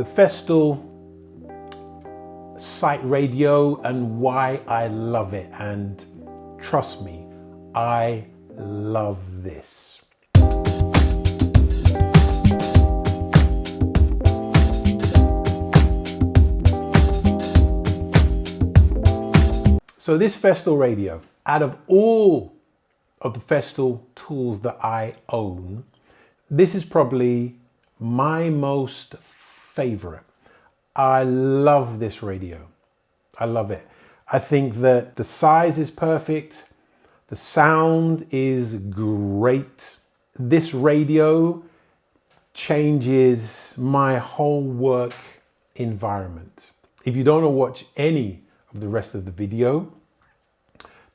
the Festool site radio and why I love it. And trust me, I love this. So this Festool radio, out of all of the Festool tools that I own, this is probably my most favorite. I love this radio. I love it. I think that the size is perfect. The sound is great. This radio changes my whole work environment. If you don't want to watch any of the rest of the video,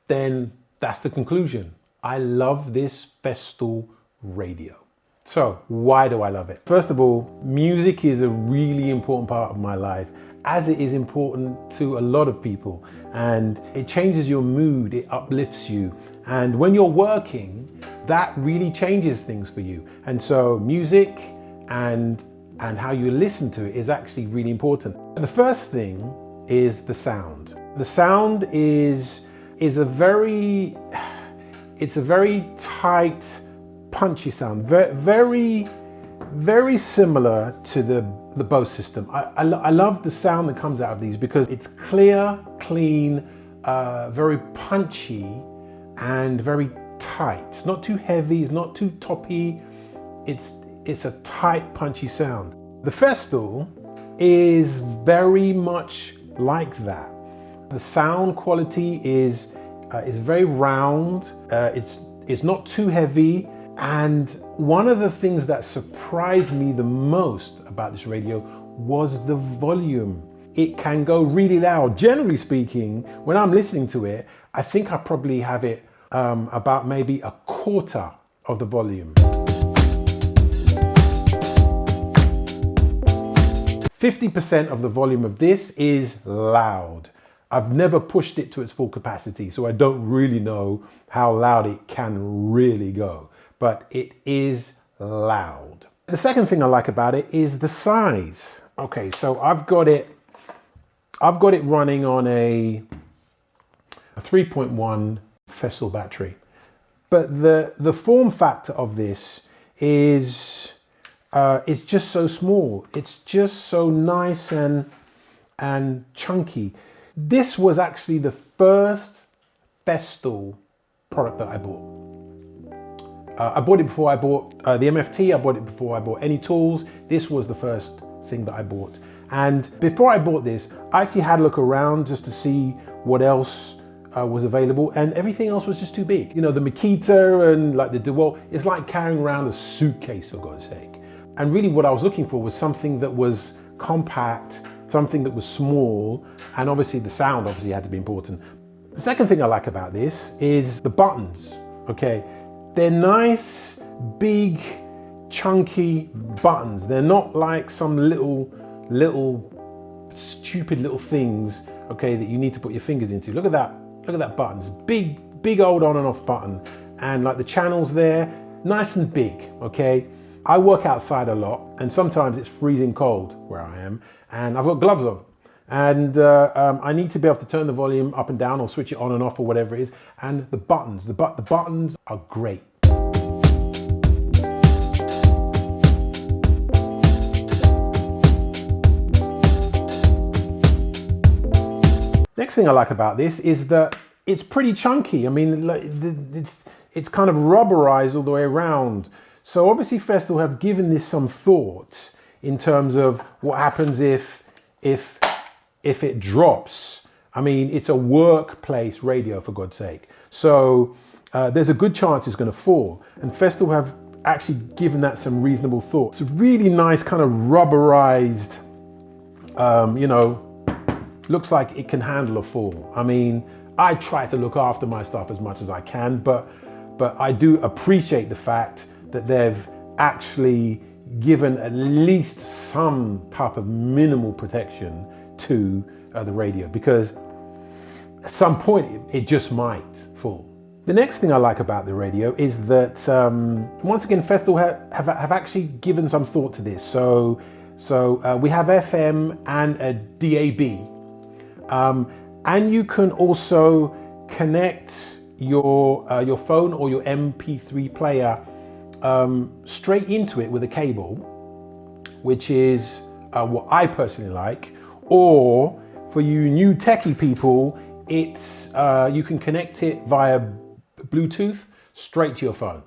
then that's the conclusion. I love this Festool radio. So why do I love it? First of all, music is a really important part of my life, as it is important to a lot of people, and it changes your mood, it uplifts you. And when you're working, that really changes things for you. And so music and how you listen to it is actually really important. The first thing is the sound. The sound is a very tight, punchy sound, very similar to the Bose system. I love the sound that comes out of these because it's clear, clean, very punchy and very tight. It's not too heavy, it's not too toppy. It's a tight, punchy sound. The Festool is very much like that. The sound quality is very round. It's not too heavy. And one of the things that surprised me the most about this radio was the volume. It can go really loud. Generally speaking, when I'm listening to it, I think I probably have it about maybe a quarter of the volume. 50% of the volume of this is loud. I've never pushed it to its full capacity, so I don't really know how loud it can really go, but it is loud. The second thing I like about it is the size. Okay, so I've got it running on a 3.1 Festool battery, but the form factor of this is it's just so small. It's just so nice and chunky. This was actually the first Festool product that I bought. I bought it before I bought the MFT. I bought it before I bought any tools. This was the first thing that I bought. And before I bought this, I actually had a look around just to see what else was available, and everything else was just too big. You know, the Makita and like the DeWalt, it's like carrying around a suitcase, for God's sake. And really what I was looking for was something that was compact, something that was small, and obviously the sound obviously had to be important. The second thing I like about this is the buttons, okay? They're nice, big, chunky buttons. They're not like some little stupid little things, okay, that you need to put your fingers into. Look at that button. It's a big old on and off button. And like the channels there, nice and big, okay? I work outside a lot, and sometimes it's freezing cold where I am, and I've got gloves on. And I need to be able to turn the volume up and down or switch it on and off or whatever it is. And the buttons are great. Next thing I like about this is that it's pretty chunky. I mean, it's kind of rubberized all the way around. So obviously Festool have given this some thought in terms of what happens if it drops. I mean, it's a workplace radio, for God's sake. So there's a good chance it's going to fall. And Festool have actually given that some reasonable thought. It's a really nice kind of rubberized, you know, looks like it can handle a fall. I mean, I try to look after my stuff as much as I can, but I do appreciate the fact that they've actually given at least some type of minimal protection to the radio, because at some point it just might fall. The next thing I like about the radio is that once again Festool have actually given some thought to this. So So we have FM and a DAB. And you can also connect your phone or your MP3 player straight into it with a cable, which is what I personally like. Or for you new techie people, it's you can connect it via Bluetooth straight to your phone.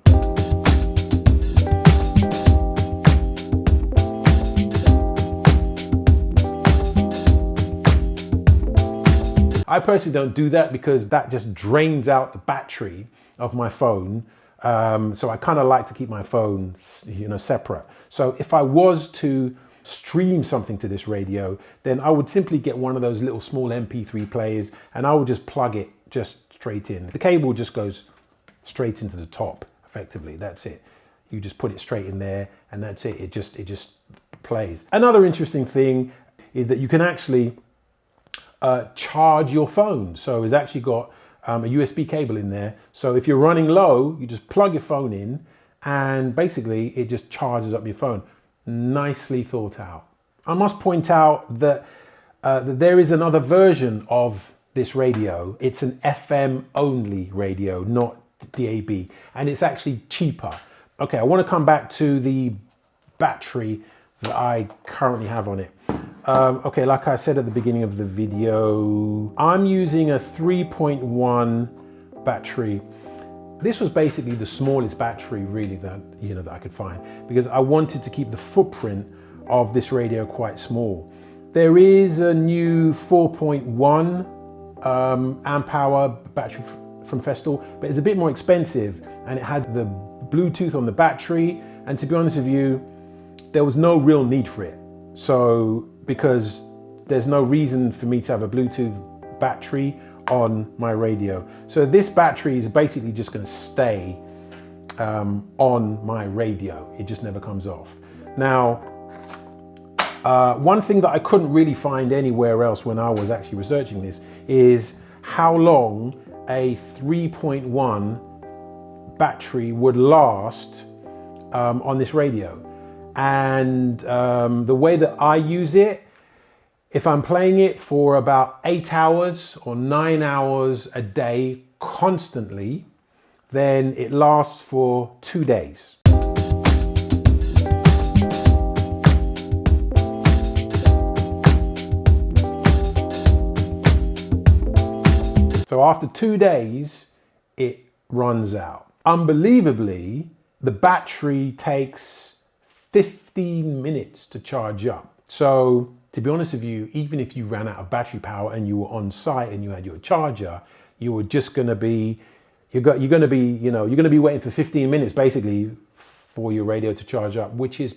I personally don't do that because that just drains out the battery of my phone. So I kind of like to keep my phone, separate. So if I was to stream something to this radio, then I would simply get one of those little small MP3 players and I would just plug it just straight in. The cable just goes straight into the top, effectively. That's it. You just put it straight in there and that's it. It just plays. Another interesting thing is that you can actually charge your phone. So it's actually got a USB cable in there. So if you're running low, you just plug your phone in and basically it just charges up your phone. Nicely thought out. I must point out that, that there is another version of this radio. It's an FM only radio, not DAB, and it's actually cheaper. Okay, I want to come back to the battery that I currently have on it. Okay, like I said at the beginning of the video, I'm using a 3.1 battery. This was basically the smallest battery really that I could find because I wanted to keep the footprint of this radio quite small. There is a new 4.1 amp hour battery from Festool, but it's a bit more expensive and it had the Bluetooth on the battery, and to be honest with you, there was no real need for it. So because there's no reason for me to have a Bluetooth battery on my radio. So this battery is basically just going to stay on my radio. It just never comes off. Now, one thing that I couldn't really find anywhere else when I was actually researching this is how long a 3.1 battery would last on this radio. And the way that I use it, if I'm playing it for about 8 hours or 9 hours a day constantly, then it lasts for 2 days. So after 2 days, it runs out. Unbelievably, the battery takes 15 minutes to charge up. So to be honest with you, even if you ran out of battery power and you were on site and you had your charger, you were just going to be, you're going to be waiting for 15 minutes basically for your radio to charge up, which is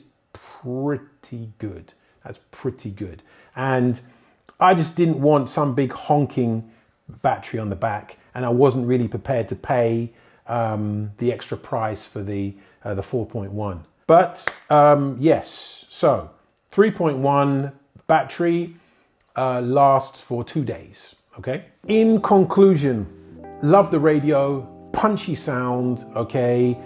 pretty good. That's pretty good. And I just didn't want some big honking battery on the back, and I wasn't really prepared to pay the extra price for the 4.1. But yes, so 3.1 battery lasts for 2 days, okay? In conclusion, love the radio, punchy sound, okay?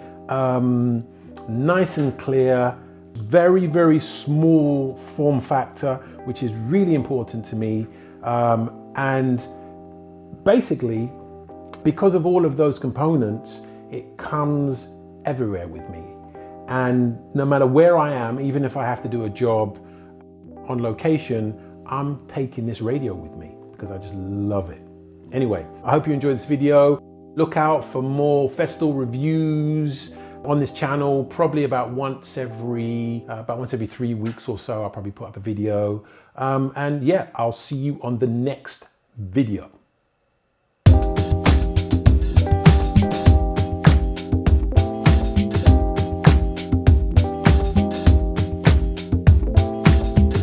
Nice and clear, very, very small form factor, which is really important to me. And basically, because of all of those components, it comes everywhere with me. And no matter where I am, even if I have to do a job on location, I'm taking this radio with me because I just love it. Anyway, I hope you enjoyed this video. Look out for more Festool reviews on this channel, probably about once every 3 weeks or so. I'll probably put up a video. And yeah, I'll see you on the next video.